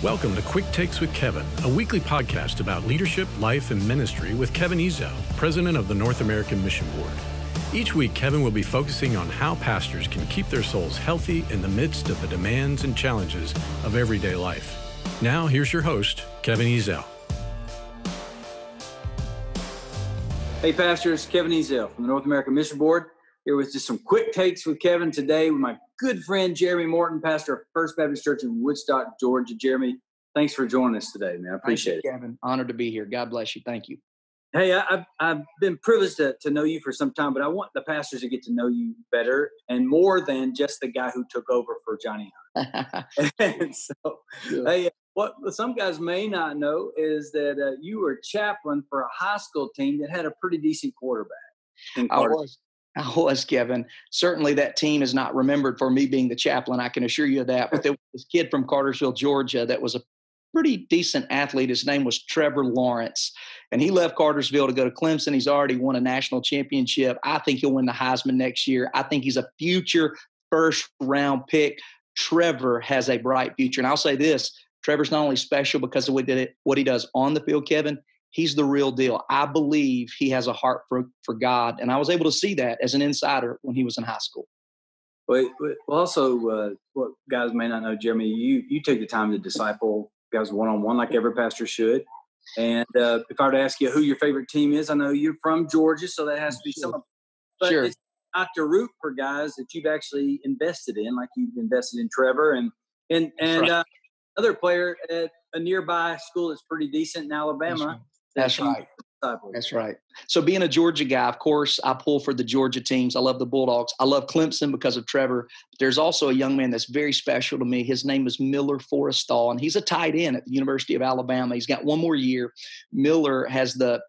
Welcome to Quick Takes with Kevin, a weekly podcast about leadership, life, and ministry with Kevin Ezell, president of the North American Mission Board. Each week, Kevin will be focusing on how pastors can keep their souls healthy in the midst of the demands and challenges of everyday life. Now, here's your host, Kevin Ezell. Hey, pastors, Kevin Ezell from the North American Mission Board. Here with just some quick takes with Kevin today with my good friend Jeremy Morton, pastor of First Baptist Church in Woodstock, Georgia. Jeremy, thanks for joining us today, man. I appreciate it. Kevin, honored to be here. God bless you. Thank you. Hey, I've been privileged to know you for some time, but I want the pastors to get to know you better and more than just the guy who took over for Johnny Hunt. And so, hey, what some guys may not know is that you were chaplain for a high school team that had a pretty decent quarterback. I was, Kevin. Certainly that team is not remembered for me being the chaplain. I can assure you of that. But there was this kid from Cartersville, Georgia, that was a pretty decent athlete. His name was Trevor Lawrence. And he left Cartersville to go to Clemson. He's already won a national championship. I think he'll win the Heisman next year. I think he's a future first-round pick. Trevor has a bright future. And I'll say this, Trevor's not only special because of what he does on the field, Kevin, he's the real deal. I believe he has a heart for God. And I was able to see that as an insider when he was in high school. Well, also, what guys may not know, Jeremy, you take the time to disciple guys one-on-one like every pastor should. And if I were to ask you who your favorite team is, I know you're from Georgia, so that has to be someone. But it's not to root for guys that you've actually invested in, like you've invested in Trevor and right. Another player at a nearby school that's pretty decent in Alabama. That's right. That's right. So being a Georgia guy, of course, I pull for the Georgia teams. I love the Bulldogs. I love Clemson because of Trevor. But there's also a young man that's very special to me. His name is Miller Forristall, and he's a tight end at the University of Alabama. He's got one more year. Miller has the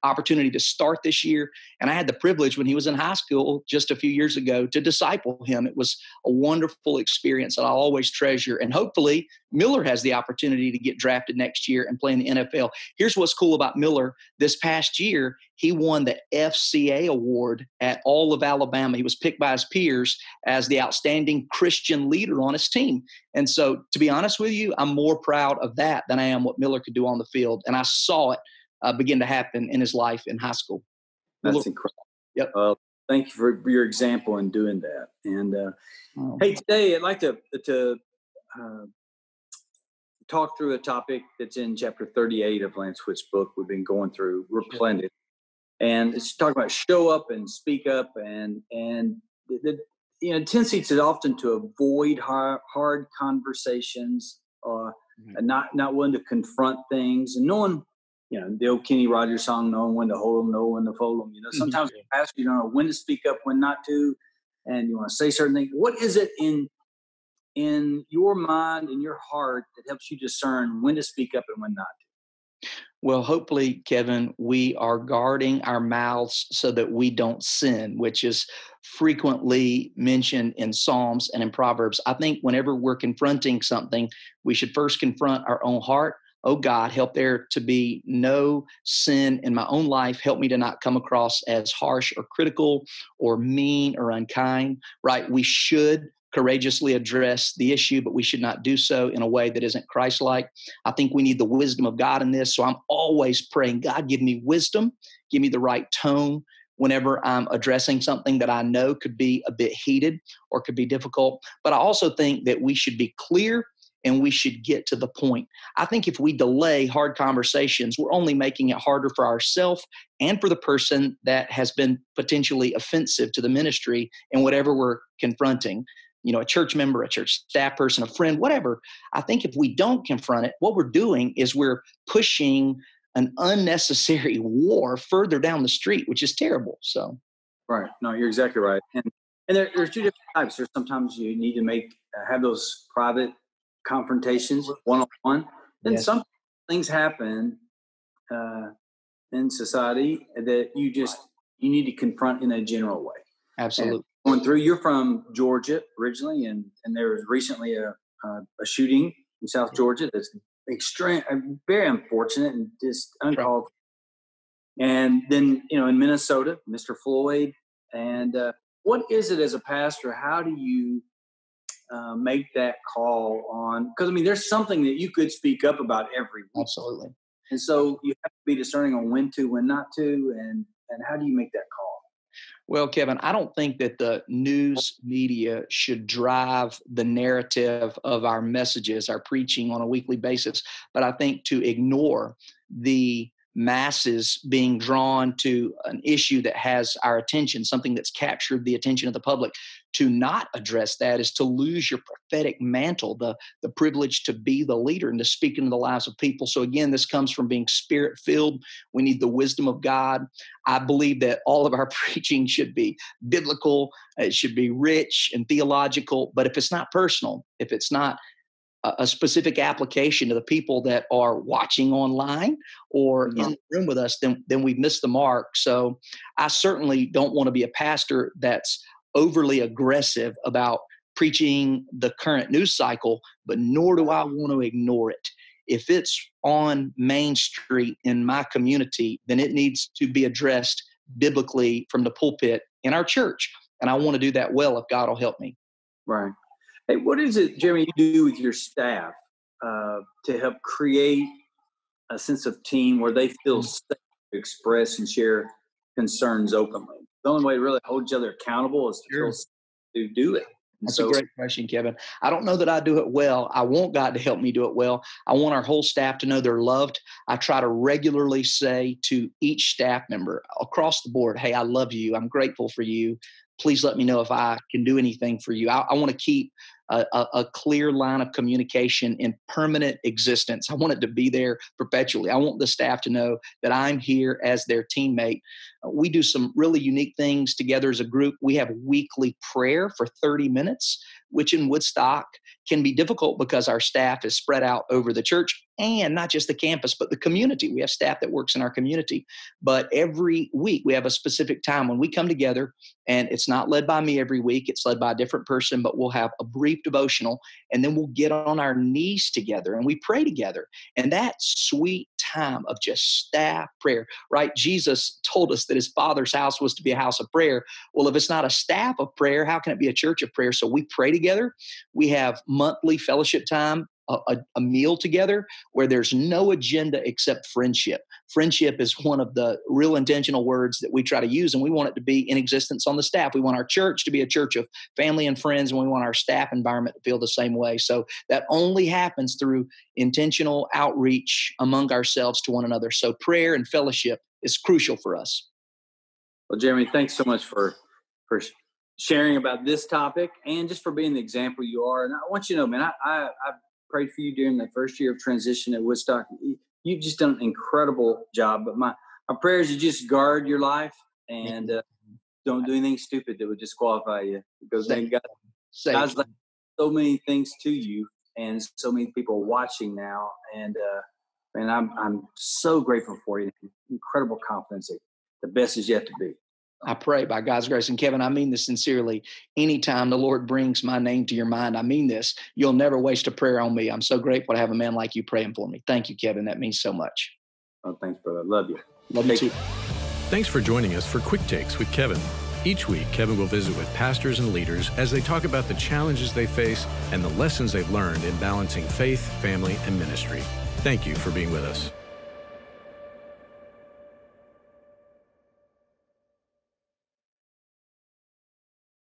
opportunity to start this year. And I had the privilege when he was in high school just a few years ago to disciple him. It was a wonderful experience that I'll always treasure. And hopefully Miller has the opportunity to get drafted next year and play in the NFL. Here's what's cool about Miller. This past year, he won the FCA award at all of Alabama. He was picked by his peers as the outstanding Christian leader on his team. And so to be honest with you, I'm more proud of that than I am what Miller could do on the field. And I saw it begin to happen in his life in high school. That's incredible. Yep. Thank you for your example in doing that. And hey, today I'd like to talk through a topic that's in chapter 38 of Lance Witt's book we've been going through, Replented. And it's talking about show up and speak up and the tendency to often to avoid hard conversations and not willing to confront things and knowing, the old Kenny Rogers song, knowing when to hold them, knowing when to fold them. Sometimes you ask, you don't know when to speak up, when not to, and you want to say certain things. What is it in your mind, in your heart, that helps you discern when to speak up and when not to? Well, hopefully, Kevin, we are guarding our mouths so that we don't sin, which is frequently mentioned in Psalms and in Proverbs. I think whenever we're confronting something, we should first confront our own heart. Oh, God, help there to be no sin in my own life. Help me to not come across as harsh or critical or mean or unkind, right? We should courageously address the issue, but we should not do so in a way that isn't Christ-like. I think we need the wisdom of God in this. So I'm always praying, God, give me wisdom, give me the right tone whenever I'm addressing something that I know could be a bit heated or could be difficult. But I also think that we should be clear and we should get to the point. I think if we delay hard conversations, we're only making it harder for ourselves and for the person that has been potentially offensive to the ministry and whatever we're confronting. A church member, a church staff person, a friend, whatever. I think if we don't confront it, what we're doing is we're pushing an unnecessary war further down the street, which is terrible. So, right. No, you're exactly right. And there's two different types. There's sometimes you need to have those private confrontations one-on-one. Then some things happen in society that you need to confront in a general way. Absolutely. And going through, you're from Georgia originally, and there was recently a shooting in South Georgia that's very unfortunate and just uncalled for. And then in Minnesota, Mr. Floyd. And what is it as a pastor? How do you make that call on, because I mean, there's something that you could speak up about every week. Absolutely. And so you have to be discerning on when to, when not to, and how do you make that call? Well, Kevin, I don't think that the news media should drive the narrative of our messages, our preaching on a weekly basis. But I think to ignore the masses being drawn to an issue that has our attention, something that's captured the attention of the public, to not address that is to lose your prophetic mantle, the privilege to be the leader and to speak into the lives of people. So again, this comes from being spirit-filled. We need the wisdom of God. I believe that all of our preaching should be biblical. It should be rich and theological. But if it's not personal, if it's not a specific application to the people that are watching online or in the room with us, then we've missed the mark. So I certainly don't want to be a pastor that's overly aggressive about preaching the current news cycle, but nor do I want to ignore it. If it's on Main Street in my community, then it needs to be addressed biblically from the pulpit in our church. And I want to do that well if God will help me. Right. Hey, what is it, Jeremy, you do with your staff to help create a sense of team where they feel safe to express and share concerns openly? The only way to really hold each other accountable is to feel safe to do it. That's a great question, Kevin. I don't know that I do it well. I want God to help me do it well. I want our whole staff to know they're loved. I try to regularly say to each staff member across the board, hey, I love you. I'm grateful for you. Please let me know if I can do anything for you. I want to keep a clear line of communication in permanent existence. I want it to be there perpetually. I want the staff to know that I'm here as their teammate. We do some really unique things together as a group. We have weekly prayer for 30 minutes, which in Woodstock can be difficult because our staff is spread out over the church and not just the campus, but the community. We have staff that works in our community. But every week we have a specific time when we come together, and it's not led by me every week. It's led by a different person, but we'll have a brief devotional, and then we'll get on our knees together and we pray together. And that sweet time of just staff prayer, right? Jesus told us that his Father's house was to be a house of prayer. Well, if it's not a staff of prayer, how can it be a church of prayer? So we pray together. We have monthly fellowship time, a meal together where there's no agenda except friendship. Friendship is one of the real intentional words that we try to use, and we want it to be in existence on the staff. We want our church to be a church of family and friends, and we want our staff environment to feel the same way. So that only happens through intentional outreach among ourselves to one another. So prayer and fellowship is crucial for us. Well, Jeremy, thanks so much for sharing about this topic and just for being the example you are. And I want you to know, man, I prayed for you during the first year of transition at Woodstock. You've just done an incredible job. But my prayer is you just guard your life and don't do anything stupid that would disqualify you. Because then God's like so many things to you, and so many people watching now. And I'm so grateful for you. Incredible confidence that the best is yet to be. I pray by God's grace. And Kevin, I mean this sincerely. Anytime the Lord brings my name to your mind, I mean this. You'll never waste a prayer on me. I'm so grateful to have a man like you praying for me. Thank you, Kevin. That means so much. Oh, thanks, brother. Love you. Love you too. Thanks for joining us for Quick Takes with Kevin. Each week, Kevin will visit with pastors and leaders as they talk about the challenges they face and the lessons they've learned in balancing faith, family, and ministry. Thank you for being with us.